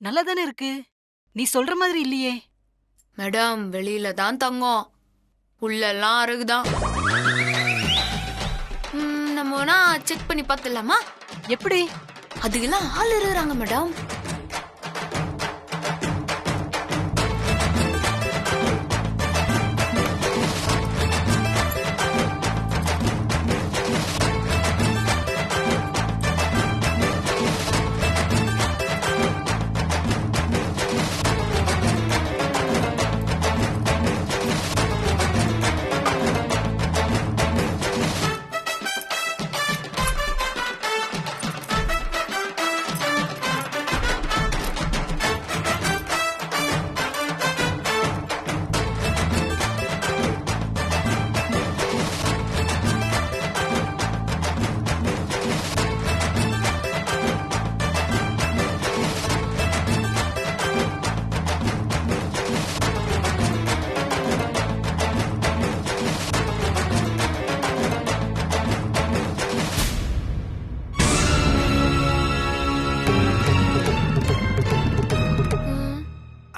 நல்லாதானே இருக்கு. நீ சொல்ற மாதிரி இல்லையே. மேடம் வெளியில தான் தங்கம், உள்ளெல்லாம் அருகுதான். நம்ம வேணா செக் பண்ணி பார்த்துடலாமா? எப்படி? அதுக்கெல்லாம் ஆள் இருக்கிறாங்க மேடம்.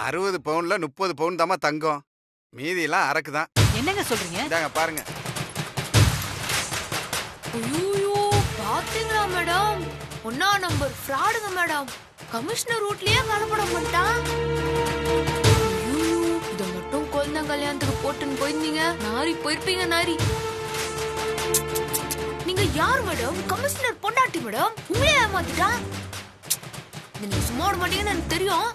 அறுபது பவுன்ல 30 பவுன் தாமா தங்கம், மீதி எல்லாம் அரக்குதான். என்னங்க சொல்றீங்க? இதாங்க பாருங்க. ஐயோ பாத்தீங்களா மேடம், 1ஆம் நம்பர் ஃப்ராடுங்க மேடம். கமிஷனர் ரூட்லயே கலப்படம் பண்ணிட்டான். இத மட்டும் குழந்தை கல்யாணத்துக்கு போட்டுன்னு போயிருந்தீங்க, நாரி போயிருப்பீங்க நாரி. நீங்க யார் மேடம்? கமிஷனர் பொண்டாட்டி மேடம். உங்களே ஏமாத்திட்டான். நீங்க சும்மா விட மாட்டீங்கன்னு எனக்கு தெரியும்.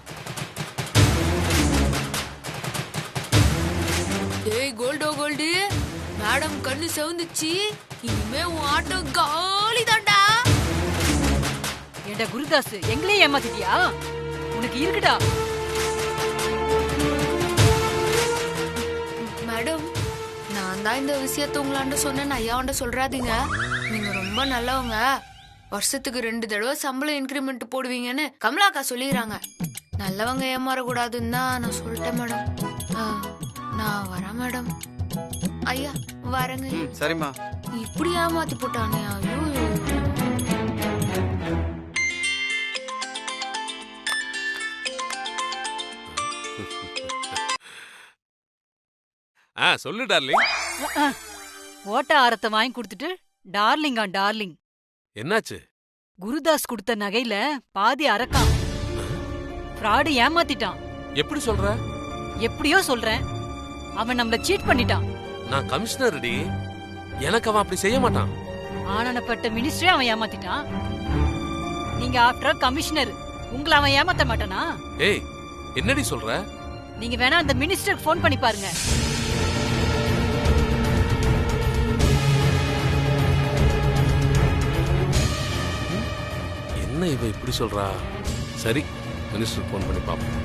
டேய் கோல்டோ கோல்டு, மேடம் கண்ணு செவந்துச்சு. இனிமே உன் ஆட்டோ காலி தாண்டா. ஏண்டா குருதாஸ், எங்களே ஏமாத்திட்டியா? உனக்கு இருக்குடா. மேடம் நான் தான் இந்த விஷயத்த உங்களாண்ட சொன்னேன், ஐயாண்ட சொல்றாதீங்க. நீங்க ரொம்ப நல்லவங்க. வருஷத்துக்கு 2 தடவை சம்பளம் இன்கிரிமெண்ட் போடுவீங்கன்னு கமலாக்கா சொல்லிடுறாங்க. நல்லவங்க ஏமாறக்கூடாதுன்னு தான் நான் சொல்லிட்டேன் மேடம். நான் வரேன் மேடம். ஐயா வரேங்க. சரிம்மா. இப்படி ஏமாத்தி போட்டானே. ஐயோ சொல்லு டார்லிங். ஓட்ட ஆரத்தை வாங்கி கொடுத்துட்டு டார்லிங்கா டார்லிங். என்னாச்சு? குருதாஸ் கொடுத்த நகையில பாதி அரக்கான். ஃப்ராடு ஏமாத்திட்டான். எப்படி சொல்ற? எப்படியோ சொல்றேன். அவன் நம்மள சீட் பண்ணிட்டான். நான் கமிஷனர் டி, எனக்கு அவன் அப்படி செய்ய மாட்டான். ஆனனப்பட்ட மினிஸ்டரே அவன் ஏமாத்திட்டான். நீங்க ஆஃப்டர் கமிஷனர், உங்களை அவன் ஏமாத்த மாட்டானா? ஏய் என்னடி சொல்ற? நீங்க வேணா அந்த மினிஸ்டருக்கு ஃபோன் பண்ணி பாருங்க. என்ன இவ இப்படி சொல்றா? சரி, மினிஸ்டர் ஃபோன் பண்ணி பாப்போம்.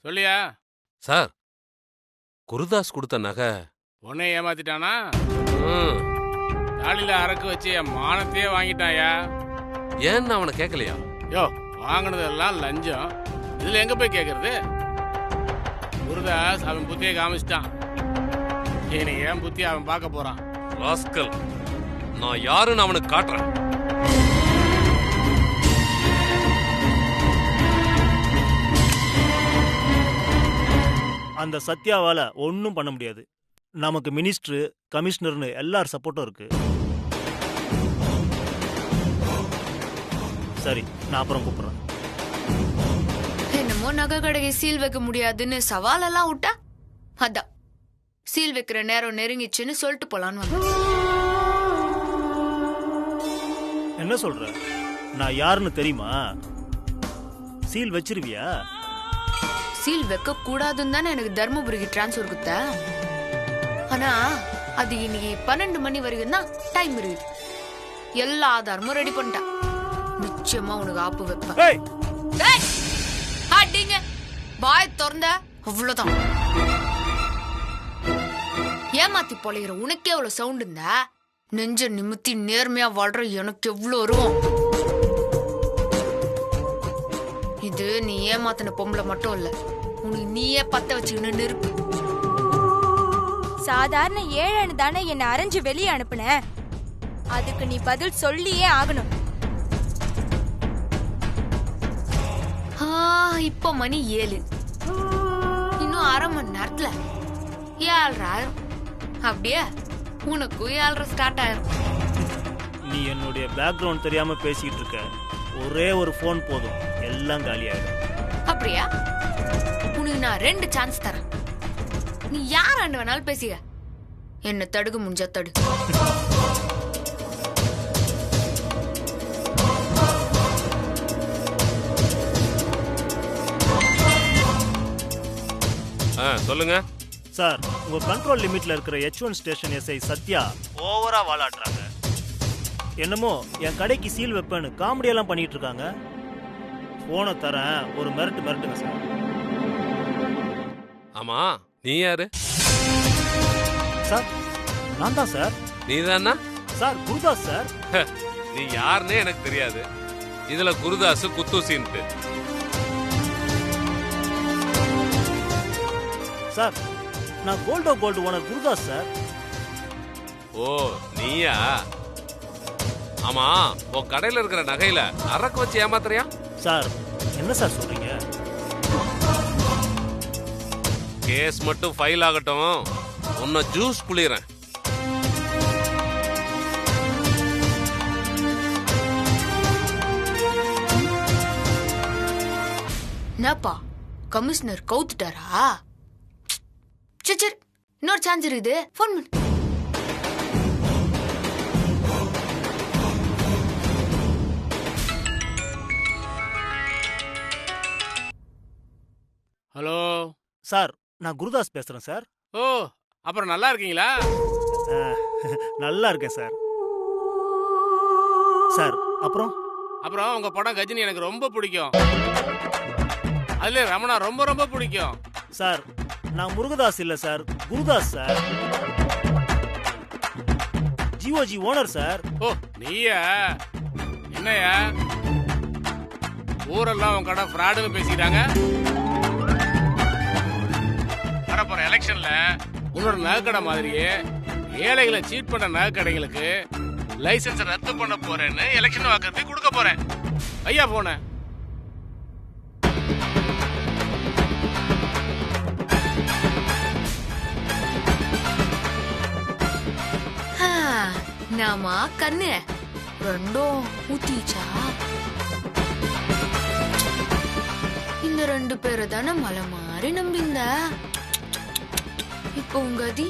சொல்லியா? சார், குருதாஸ் கொடுத்த நகை உன்னை ஏமாத்திட்டானா? தாலில அரக்கு வச்சு என் மானத்தையே வாங்கிட்டாயா? ஏன்னு அவனை கேட்கலையா? யோ, வாங்கினதெல்லாம் லஞ்சம். இதுல எங்க போய் கேட்கறது? குருதாஸ் அவன் புத்தியை காமிச்சிட்டான். இனி என் புத்தி அவன் பார்க்க போறான். ராஸ்கல், நான் யாருன்னு அவனுக்கு காட்டுறேன். அந்த சத்யாவால ஒன்னும் பண்ண முடியாது. நமக்கு மினிஸ்டர், கமிஷனர்னு எல்லார் சப்போர்ட்டும் இருக்கு. சரி, நான் அப்புறம் கூப்பிடுறேன். என்னமோ நகை கடையை சீல் வைக்க முடியாதுன்னு சவாலெல்லாம் விட்டா, அதான் சீல் வைக்கிற நேரம் நெருங்கிச்சுன்னு சொல்லிட்டு போலான்னு வந்தேன். என்ன சொல்ற? நான் யாருன்னு தெரியுமா? சீல் வச்சிருவியா? சீல் வைக்க கூடாதுன்னு தானே எனக்கு தர்மபுரிக்கு டிரான்ஸ்ஃபர் கொடுத்த. ஆனா அது இன்னைக்கு 12 மணி வரைக்கும் தான் டைம் இருக்கு. எல்லா ஆதாரமும் ரெடி பண்ணிட்டேன். நிச்சயமா உனக்கு ஆப்பு வைப்பேன். அடிங்க பாய் திறந்த அவ்வளவுதான். ஏமாத்தி பொழைகிற உனக்கே எவ்வளவு சவுண்ட் இருந்தா, நெஞ்ச நிமித்தி நேர்மையா வாழ்ற எனக்கு எவ்வளவு வரும். இது நீ ஏமாத்தின பொம்பளை மட்டும் இல்ல, உனக்கு நீயே பத்த வச்சுக்கின்னு நெருப்பு. சாதாரண ஏழன்னு தானே என்னை அரைஞ்சு வெளியே அனுப்புன, அதுக்கு நீ பதில் சொல்லியே ஆகணும். இப்போ மணி 7, இன்னும் அரை மணி நேரத்துல 7:30 ஆயிரும். அப்படியே உனக்கும் 7:30 ஸ்டார்ட் ஆயிரும். நீ என்னுடைய பேக்ரவுண்ட் தெரியாம பேசிட்டு இருக்க. ஒரே ஒரு ஃபோன் போதும், எல்லாம் காலியாயிடும். அப்படியா? உனக்கு நான் 2 சான்ஸ் தரேன். நீ யாராண்டு வேணாலும் பேசிக்க, என்ன தடுக்க முடிஞ்சா தடு. சொல்லுங்க சார், உங்க கண்ட்ரோல் லிமிட்ல இருக்கிற H1 ஸ்டேஷன் எஸ்ஐ சத்யா ஓவரா வாலாடுறாங்க. என்னமோ என் கடைக்கு சீல் வைப்பேன்னு காமெடியெல்லாம் பண்ணிட்டு இருக்காங்க. போனை தரேன், ஒரு மிரட்டுங்க சார். ஆமா, நீ யாரு? சார், நான் தான் சார். நீ தானா? Sir, Gurudas sir. நீ யாருன்னே எனக்கு தெரியாது. இதுல குருதாசு குத்தூசின்ட்டு. சார், நான் கோல்டு ஓனர் குருதாஸ் சார். ஓ, நீயா? ஆமா, உன் கடையில இருக்கிற நகையில அரக்கு வச்சு ஏமாத்துறியா? சார், என்ன சார் சொல்றீங்க? கேஸ் மட்டும் ஃபைல் ஆகட்டும், உன்னை ஜூஸ் புளிறேன். என்னப்பா கமிஷனர் கவுத்துட்டாரா? சரி, இன்னொரு சான்ஸ் இருக்குது, போன் பண்ணு. ஹலோ சார், நான் குருதாஸ் பேசுறேன் சார். ஓ, அப்புறம் நல்லா இருக்கீங்களா? நல்லா இருக்கேன் சார். சார், அப்புறம் உங்க படம் கஜினி எனக்கு ரொம்ப பிடிக்கும். அதுல ரமணா ரொம்ப ரொம்ப பிடிக்கும். சார், நான் முருகதாஸ் இல்ல sir, Gurudas sir. GOG owner sir. ஓ, நீயா? என்னையா ஊரெல்லாம் உன் கடை ஃப்ராடுன்னு பேசிட்டாங்க. வரப்போற எலெக்ஷன்ல உன்னோட நகைக்கடை மாதிரியே ஏழைகளை சீட் பண்ண நகைக்கடைகளுக்கு லைசன்ஸ் ரத்து பண்ண போறேன்னு எலெக்ஷன் வாக்குறுதி கொடுக்க போறேன். ஐயா போன நாமா கண்ணு ரெண்டும் ஊத்திச்சா? இந்த 2 பேரை தானே மலை மாறி நம்பிந்த. இப்போ உங்க அதி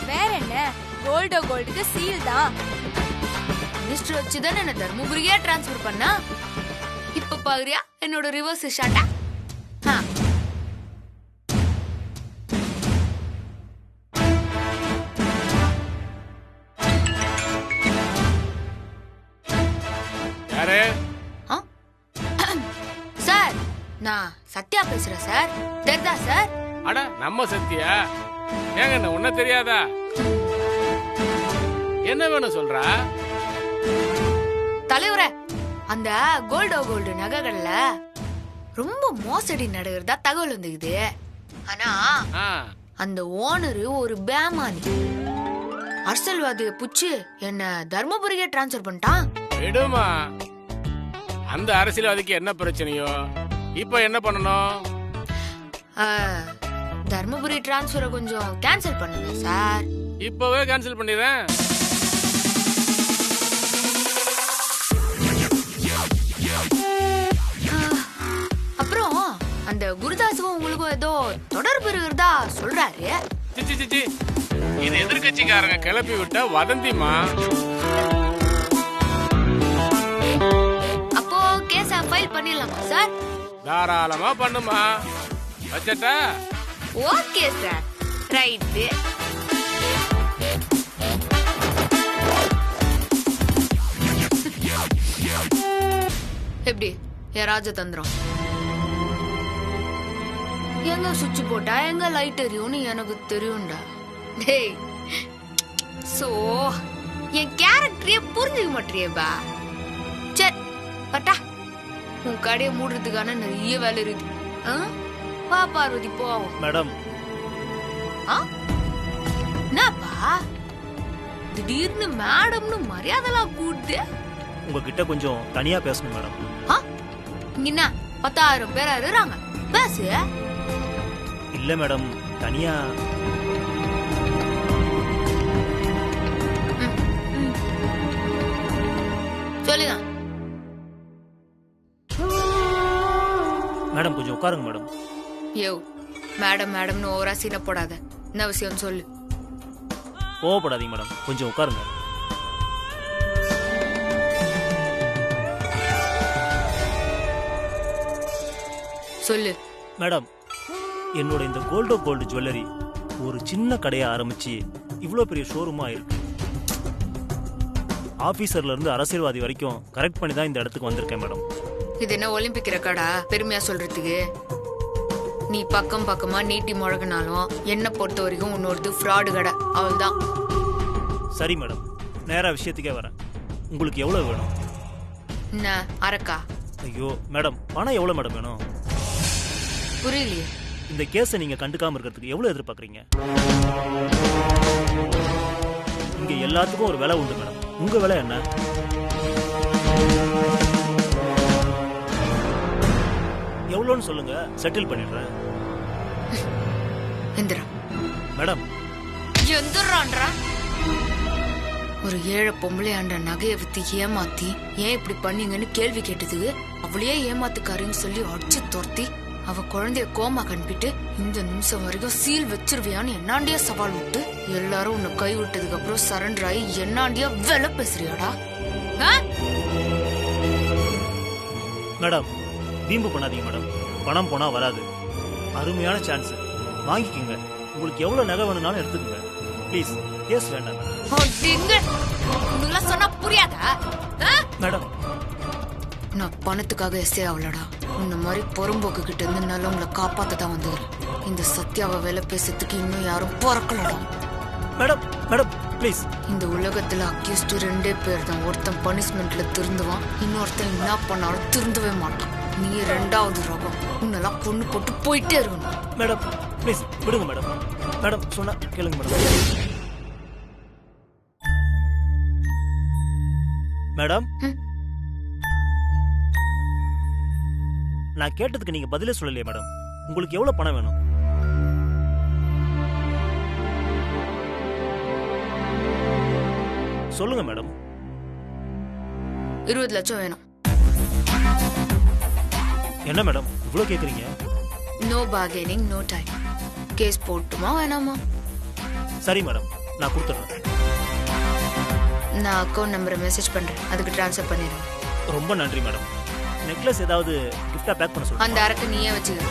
வேற என்ன, கோல்டுக்கு சீல் தான். மினிஸ்டர் வச்சுதானே என்ன தர்மபுரியே டிரான்ஸ்பர் பண்ணா. இப்ப பாக்குறியா என்னோட ரிவர்ஸ் ஷாட்டா? சார், நான் சத்யா பேசுறேன் சார். தெரியுதா சார்? அட, நம்ம சத்யா. ஏங்க, என்ன ஒன்ன தெரியாதா? என்ன வேணும் சொல்றா? தலைவரே, அந்த கோல்டு நகைகள்ல ரொம்ப மோசடி நடக்கிறதா தகவல் வந்துக்குது. ஆனா அந்த ஓனரு ஒரு பேமானி அரசியல்வாதிய புச்சு என்ன தர்மபுரிக்கே டிரான்ஸ்பர் பண்ணிட்டான். விடுமா, அந்த அரசியல்வாதிக்கு என்ன பிரச்சனையோ இப்ப என்ன பண்ணணும்? தர்மபுரி டிரான்ஸ்பரை கொஞ்சம் கேன்சல் பண்ணுங்க சார். இப்பவே கேன்சல் பண்ணிடுறேன். அப்புறம் அந்த குருதாசுவும் உங்களுக்கும் ஏதோ தொடர்பு இருக்கிறதா சொல்றாரு. சிச்சி, இது எதிர்கட்சிக்காரங்க கிளப்பி விட்ட வதந்திமா. அப்போ கேஸ ஃபைல் பண்ணிடலாமா சார்? தாராளமா பண்ணுமா. வச்சட்டா? Okay sir, right. எப்படி என் ராஜதந்திரம்? எங்க சுவிட்ச் போட்டா எங்க லைட் எரியும்னு எனக்கு தெரியும்டா. டேய், சோ என் கேரக்டரையே புரிஞ்சுக்க மாட்டியேபா. சரி, பட்டா உன் கடையை மூடுறதுக்கான நிறைய வேலை இருக்கு. ஆ? வா பார்வதி போவோம். மேடம் என்னப்பா திடீர்னு மேடம்னு மரியாதைலாம் கூட்டு? உங்ககிட்ட கொஞ்சம் தனியா பேசணும் மேடம். இங்க என்ன 10,000 பேர் இருறாங்க, பேசு. இல்ல மேடம், தனியா. சொல்லுங்க மேடம் கொஞ்சம் உட்காருங்க மேடம். யோ மேடம் மேடம்னு ஓவரா சீனை போடாத. என்ன விஷயம் சொல்லு. கோவப்படாதீங்க மேடம், கொஞ்சம் உட்காருங்க. சொல்லு. மேடம், என்னோட இந்த கோல்டு ஜுவல்லரி ஒரு சின்ன கடையை ஆரம்பிச்சு இவ்வளோ பெரிய ஷோரூமா இருக்கு. ஆபீசர்ல இருந்து அரசியல்வாதி வரைக்கும் கரெக்ட் பண்ணி தான் இந்த இடத்துக்கு வந்திருக்கேன் மேடம். இது என்ன ஒலிம்பிக் ரெக்கார்டா பெருமையா சொல்றதுக்கு? நீ பக்கம் பக்கமா நீட்டி முழகினாலும் என்ன பொறுத்த வரைக்கும் உன்னோடது ஃப்ராடு கடை, அவள்தான். சரி மேடம், நேரா விஷயத்துக்கே வரேன். உங்களுக்கு எவ்வளவு வேணும்? என்ன அரக்கா? ஐயோ மேடம், பணம் எவ்வளவு மேடம் வேணும்? புரியலையே. இந்த கேஸை நீங்க கண்டுக்காம இருக்கிறதுக்கு எவ்வளவு எதிர்பார்க்கறீங்க? இங்க எல்லாத்துக்கும் ஒரு விலை உண்டு மேடம். உங்க விலை என்ன? எவ்வளோன்னு சொல்லுங்க, செட்டில் பண்ணிடுறேன். எந்திரா மேடம். எந்திரான்றா? ஒரு ஏழை பொம்பளையாண்ட நகையை வித்து ஏமாத்தி ஏன் இப்படி பண்ணீங்கன்னு கேள்வி கேட்டதுக்கு அவளையே ஏமாத்துக்காரின்னு சொல்லி அடிச்சு துரத்தி அவ குழந்தைய கோமா கண்பிட்டு இந்த நிமிஷம் வரைக்கும் சீல் வச்சிருவியான்னு என்னாண்டியா சவால் விட்டு எல்லாரும் உன்னை கை விட்டதுக்கு அப்புறம் சரண்டர் ஆகி என்னாண்டியா வெலை பேசுறியாடா? மேடம் வீம்பு பண்ணாதீங்க மேடம். பணம் போனா வராது. அருமையான சான்ஸ், வாங்கிக்கோங்க. உங்களுக்கு எவ்வளவு நகை வேணும்னாலும் எடுத்துக்கோங்க. ப்ளீஸ், கேஸ் வேண்டாம் சொன்னா புரியாதா? மேடம், நான் பணத்துக்காக எஸ்ஏ ஆகலடா. உன்ன மாதிரி பொறும்போக்கு கிட்ட இருந்து நல்லவங்களை காப்பாத்த தான் வந்தவர். இந்த சத்யாவை வேலை பேசுறதுக்கு இன்னும் யாரும் பிறக்கலடா. Madam madam please. இந்த உலகத்துல அக்யூஸ்ட் 2 பேர் தான். ஒருத்தன் பனிஷ்மெண்ட்ல திருந்துவான், இன்னொருத்தன் என்ன பண்ணாலும் திருந்தவே மாட்டான். நீ 2வது ரகம். உன்னெல்லாம் பொண்ணு போட்டு போயிட்டே இருக்கணும். மேடம் ப்ளீஸ் விடுங்க மேடம். மேடம் சொன்னா கேளுங்க மேடம். மேடம், நான் கேட்டதுக்கு நீங்க பதிலே சொல்லலையே மேடம். உங்களுக்கு எவ்வளவு பணம் வேணும்? சொல்லுங்க மேடம். 20 லட்சம் வேணும். என்ன மேடம் இவ்வளவு கேக்குறீங்க? No bargaining, no time. Case போட்டுமா வேணாமா? சரி மேடம், நான் கொடுத்துறேன். நான் அக்கௌண்ட் நம்பரை மெசேஜ் பண்றேன், அதுக்கு ட்ரான்ஸ்ஃபர் பண்ணிடுறேன். ரொம்ப நன்றி மேடம். நெக்லஸ் ஏதாவது கிஃப்டா பேக் பண்ண சொல்லுங்க. அந்த அரக்கு நீயே வச்சுக்க.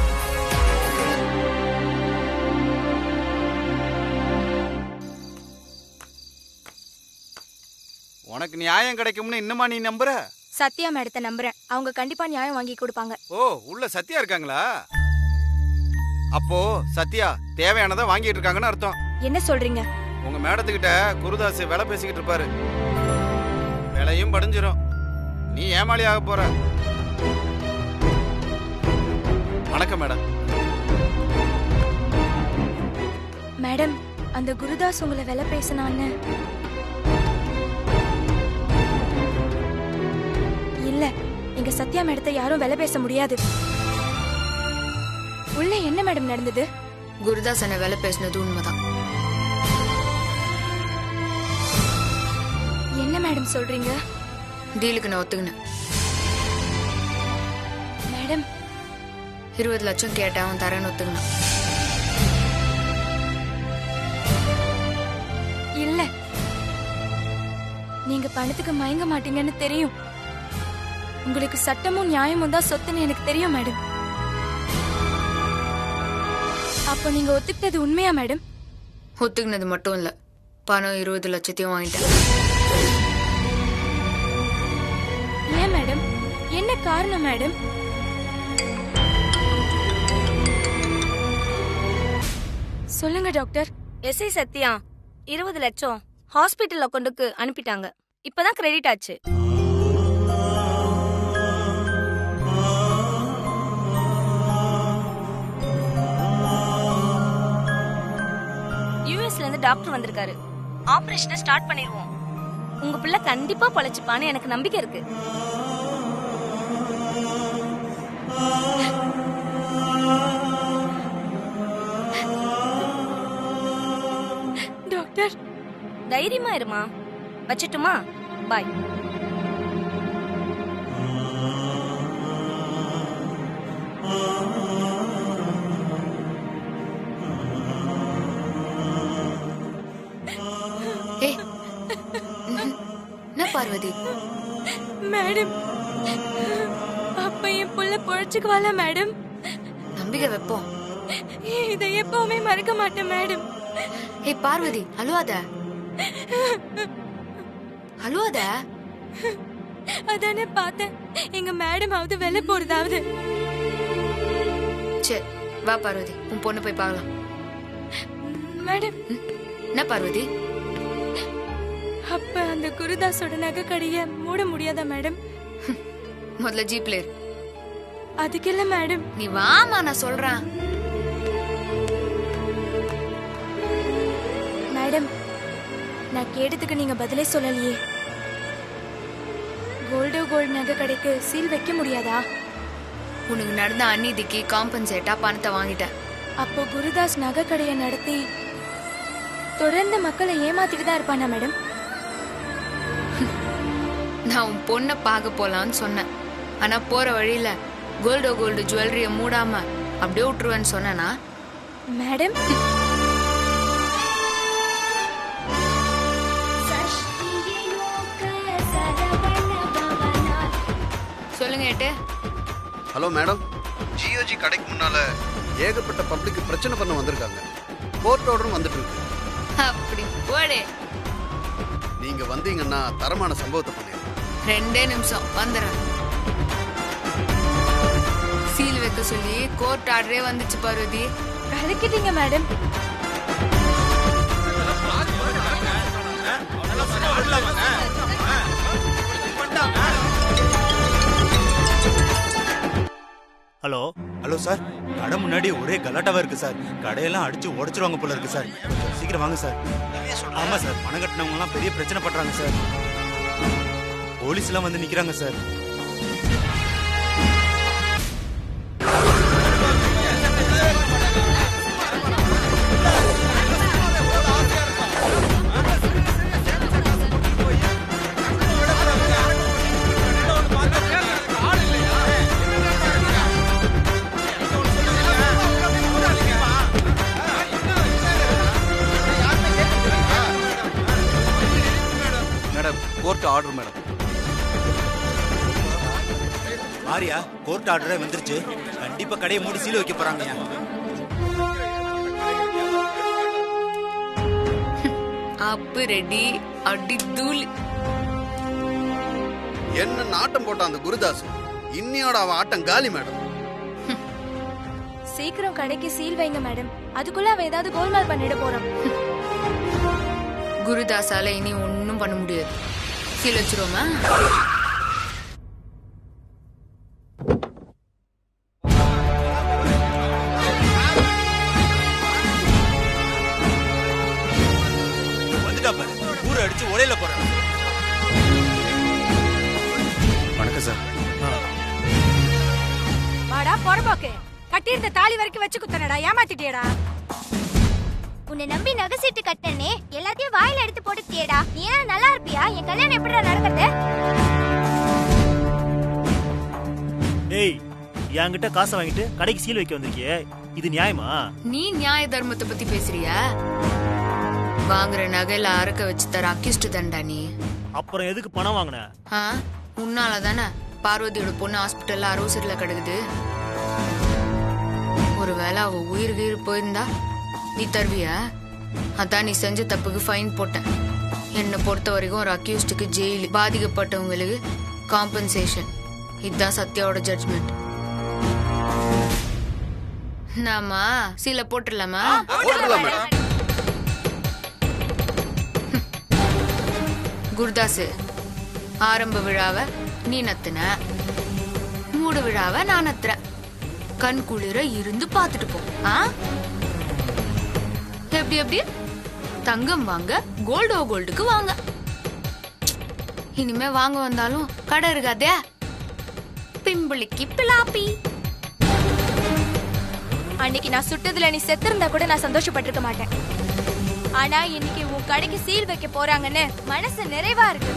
உனக்கு நியாயம் கிடைக்கும்னு இன்னுமா நீ நம்புற? சத்யா மேடத்தை நம்புறேன். அவங்க கண்டிப்பா நியாயம் வாங்கி கொடுப்பாங்க. ஓ, உள்ள சத்யா இருக்காங்களா? அப்போ சத்யா தேவையானதை வாங்கிட்டு இருக்காங்கன்னு அர்த்தம். என்ன சொல்றீங்க? உங்க மேடத்துக்கிட்ட குருதாஸ் வேலை பேசிக்கிட்டு இருப்பாரு. வேலையும் படிஞ்சிரும். நீ ஏமாளி ஆக போற. வணக்கம் மேடம். மேடம், அந்த குருதாஸ் உங்களை வேலை பேசினான்னு? இல்ல, எங்க சத்யா மேடத்தை யாரும் வேலை பேச முடியாது. உள்ள என்ன மேடம் நடந்தது? குருதாஸ் என்ன வேலை பேசினது உண்மைதான். என்ன மேடம் சொல்றீங்க? டீலுக்கு நான் ஒத்துக்கினேன். மேடம், 20 லட்சம் கேட்டேன், அவன் தரேன்னு ஒத்துக்கினான். இல்ல, நீங்க பணத்துக்கு மயங்க மாட்டீங்கன்னு தெரியும். உங்களுக்கு சட்டமும் நியாயமும் தான் சொத்துன்னு எனக்கு தெரியும் மேடம். அப்ப நீங்க ஒத்துக்கிட்டது உண்மையா மேடம்? ஒத்துக்கினது மட்டும் இல்ல, பணம் 20 லட்சத்தையும் வாங்கிட்டேன். ஏன் மேடம்? என்ன காரணம் மேடம்? சொல்லுங்க டாக்டர். எஸ்ஐ சத்யா 20 லட்சம் ஹாஸ்பிட்டல் அக்கௌண்ட்டுக்கு அனுப்பிட்டாங்க. இப்பதான் கிரெடிட் ஆச்சு. டாக்டர் வந்திருக்காரு. ஆபரேஷனை ஸ்டார்ட் பண்ணிடுவோம். உங்க பிள்ளை கண்டிப்பா பொழைச்சுப்பான்னு எனக்கு நம்பிக்கை இருக்கு. டாக்டர் தைரியமா இருமா. வச்சிட்டுமா? பாய். ஏய், என்ன பார்வதி? மேடம், அப்ப என் புள்ள பொழைச்சுக்குவாளா மேடம்? நம்பிக்கை வைப்போம். இதை எப்பவுமே மறக்க மாட்டேன் மேடம். ஏய் பார்வதி, அழுவாத அழுவாத. அதானே பார்த்தேன், எங்க மேடமாவது வெளில போறதாவது. சரி வா பார்வதி, உன் பொண்ணு போய் பார்க்கலாம். மேடம், என்ன பார்வதி? அப்ப அந்த குருதாஸோட நகை கடைய மூட முடியாதா மேடம்? முதல்ல ஜீப்ல இரு. அதுக்கு இல்ல மேடம். நீ வாமா, நான் சொல்றேன். மேடம், நான் கேட்டதுக்கு நீங்க பதிலே சொல்லலையே. கோல்டு நகை கடைக்கு சீல் வைக்க முடியாதா? உனக்கு நடந்த அநீதிக்கு காம்பன்சேட்டா பணத்தை வாங்கிட்டேன். அப்போ குருதாஸ் நகை கடையை நடத்தி தொடர்ந்து மக்களை ஏமாத்திட்டு தான் இருப்பானா மேடம்? நான் உன் பொண்ணை பார்க்க போலான்னு சொன்னேன். ஆனா போற வழியில கோல்டு ஜுவல்லரிய மூடாம அப்படியே விட்டுருவேன்னு சொன்னா மேடம், சொல்லுங்க ஏட்டு. ஹலோ மேடம், ஜியோஜி கடைக்கு முன்னால ஏகப்பட்ட பப்ளிக் பிரச்சனை பண்ண வந்திருக்காங்க. கோர்ட் ஆர்டரும் வந்துட்டு இருக்கு. அப்படி போடே. நீங்க வந்தீங்கன்னா தரமான சம்பவத்தை பண்ணிடுறேன். 2 நிமிஷம் வந்துடுறேன். சீல் வைக்க சொல்லி கோர்ட் ஆர்டரே வந்துச்சு பார்வதி. கலக்கிட்டீங்க மேடம். ஹலோ ஹலோ சார், கடை முன்னாடி ஒரே கலாட்டாவா இருக்கு சார். கடையெல்லாம் அடிச்சு உடைச்சிருவாங்க போல இருக்கு சார். கொஞ்சம் சீக்கிரம் வாங்க சார். ஆமா சார், பணம் கட்டினவங்க எல்லாம் பெரிய பிரச்சனை பண்றாங்க சார். போலீஸ் எல்லாம் வந்து நிக்கிறாங்க sir. Court order madam. Arya, court ஆர்டரே வந்துருச்சு. கண்டிப்பா கடையை மூடி சீல் வைக்க போறாங்க. அப்பு ரெடி, அடி தூள். என்ன நாட்டம் போட்டான் அந்த குருதாஸ். இன்னியோட அவன் ஆட்டம் காலி மேடம். சீக்கிரம் கடைக்கு சீல் வைங்க மேடம். அதுக்குள்ள அவன் ஏதாவது கோல்மால் பண்ணிட போறான். குருதாஸால இனி ஒன்னும் பண்ண முடியாது. சீல் வச்சிருவோமா? வந்துட்டா பாரு, ஊரை அடிச்சு ஒலையில போறாங்க. வணக்கம் சார். வாடா பொறம்போக்கு, கட்டியிருந்த தாலி வரைக்கும் வச்சு குத்தனடா, ஏமாத்திட்டியடா. உன்னை நம்பி நகை சீட்டு கட்டனே, எல்லாத்தையும் வாயில எடுத்து போட்டுட்டியேடா. நீ ஏன் நல்லா இருப்பியா? என் கல்யாணம் எப்படிடா நடக்குது? ஏய், என்கிட்ட காசை வாங்கிட்டு கடைக்கு சீல் வைக்க வந்திருக்கியே, இது நியாயமா? நீ நியாய தர்மத்தை பத்தி பேசுறியா? வாங்குற நகையில அறக்க வச்சு தர அக்யூஸ்ட் தான்டா நீ. அப்புறம் எதுக்கு பணம் வாங்கின? உன்னால தானே பார்வதியோட பொண்ணு ஹாஸ்பிட்டல்ல அரோசரில் கிடக்குது. ஒருவேளை அவ உயிர் போயிருந்தா நீ தருவியா? அதான் நீ செஞ்ச தப்புக்கு ஃபைன் போட்டேன். என்னை பொறுத்த வரைக்கும் ஒரு அக்யூஸ்டுக்கு ஜெயிலு, பாதிக்கப்பட்டவங்களுக்கு காம்பன்சேஷன். இதுதான் சத்யாவோட ஜட்ஜ்மெண்ட். நாமா சீல போட்டுடலாமா? குருதாஸ், ஆரம்ப விழாவை நீ நத்துன, மூடு விழாவை நான் நத்துறேன். கண் குளிர இருந்து பாத்துட்டு போ. எப்படி எப்படி? தங்கம் வாங்க கோல்டுக்கு வாங்க. இனிமே வாங்க வந்தாலும் கடை இருக்காதே. பிம்பிளிக்கு பிலாப்பி. அன்னைக்கு நான் சுட்டதுல நீ செத்திருந்தா கூட நான் சந்தோஷப்பட்டிருக்க மாட்டேன். ஆனா இன்னைக்கு உன் கடைக்கு சீல் வைக்க போறாங்கன்னு மனசு நிறைவா இருக்கு.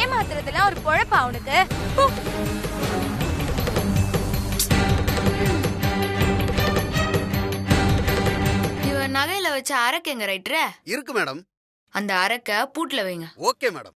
ஏமாத்துறதுலாம் ஒரு பொழப்பா அவனுக்கு? இவன் நகையில வச்ச அரக்கு எங்க ரைட்டர இருக்கு மேடம். அந்த அரக்க பூட்ல வைங்க. Okay madam.